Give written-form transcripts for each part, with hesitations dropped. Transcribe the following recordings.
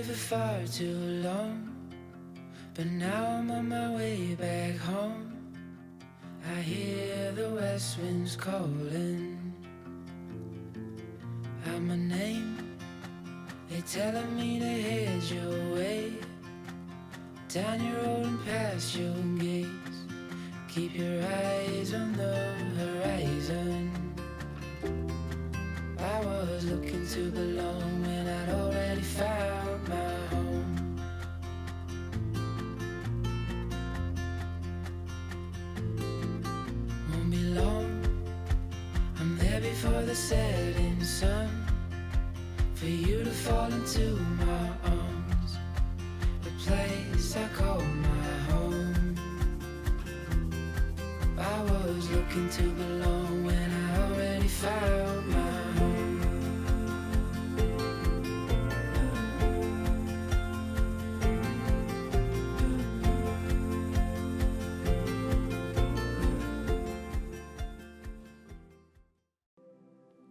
for far too long, but now I'm on my way back home. I hear the west winds calling out my name. They telling me to head your way, down your road and past your gates. Keep your eyes on the horizon. I was looking to belong when I'd already found my home. Won't be long, I'm there before the setting sun, for you to fall into my arms, a place I call my home. I was looking to belong when I already found my home.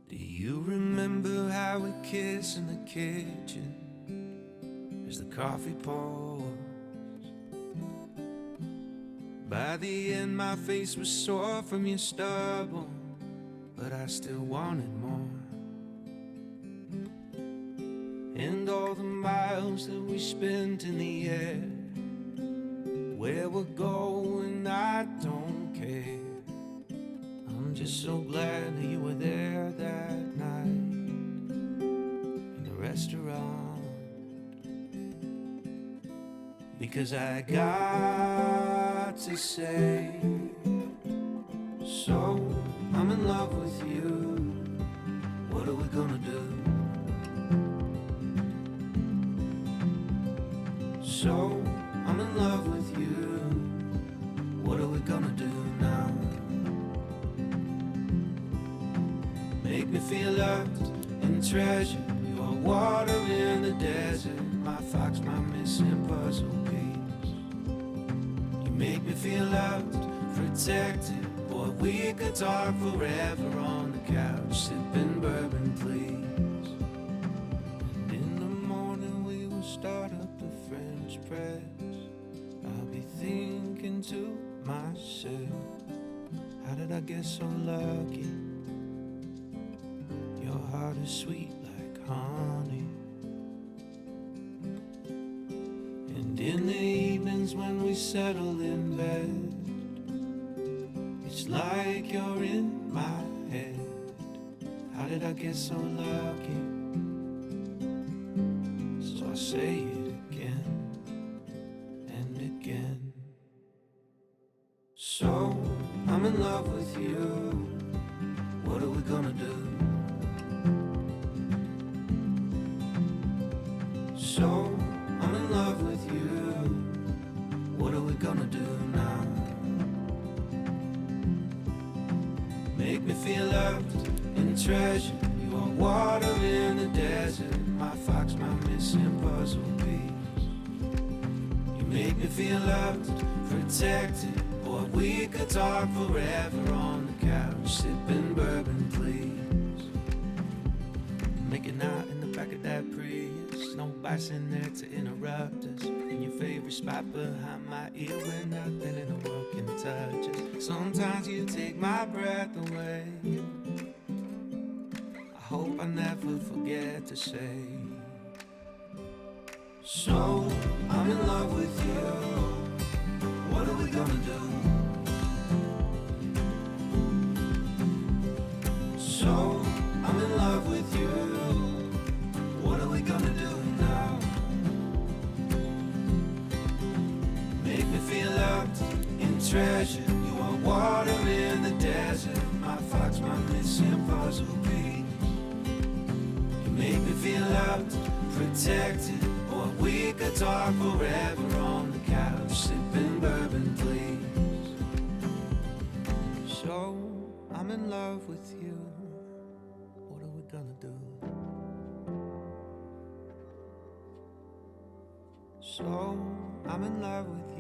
Do you remember how we kissed in the kitchen as the coffee pours? By the end my face was sore from your stubble, but I still wanted more. And all the miles that we spent in the air, where we're going I don't care. I'm just so glad that you were there that night in the restaurant, because I got to say, so I'm in love with you, what are we gonna do? So I'm in love with you. What are we gonna do now? Make me feel loved and treasured. You are water in the desert, my fox, my missing puzzle piece. You make me feel loved, protected. Boy, we could talk forever on the couch, sipping bourbon, please. And in the morning we will start up the French press. I'll be thinking to myself, how did I get so lucky? Your heart is sweet like honey. And in the evenings when we settle in bed, it's like you're in my head. How did I get so lucky? So I say it again and again. So I'm in love with you. What are we gonna do? So I'm in love with you. What are we gonna do now? Make me feel loved and treasured. You are water in the desert, my fox, my missing puzzle piece. You make me feel loved, protected. Boy, we could talk forever on the couch, sipping bourbon, please. Making out in the back of that Prius, nobody's in there to interrupt us. In your favorite spot behind my ear where nothing in the world can touch us. Sometimes you take my breath away. I hope I never forget to say, so I'm in love with you. What are we gonna do? So I'm in love with you. What are we gonna do now? Make me feel loved and treasured. You are water in the desert, my fox, my missing puzzle piece. You make me feel loved, protected. Or we could talk forever on the couch, sipping bourbon, please. So I'm in love with you. What are we gonna do? So I'm in love with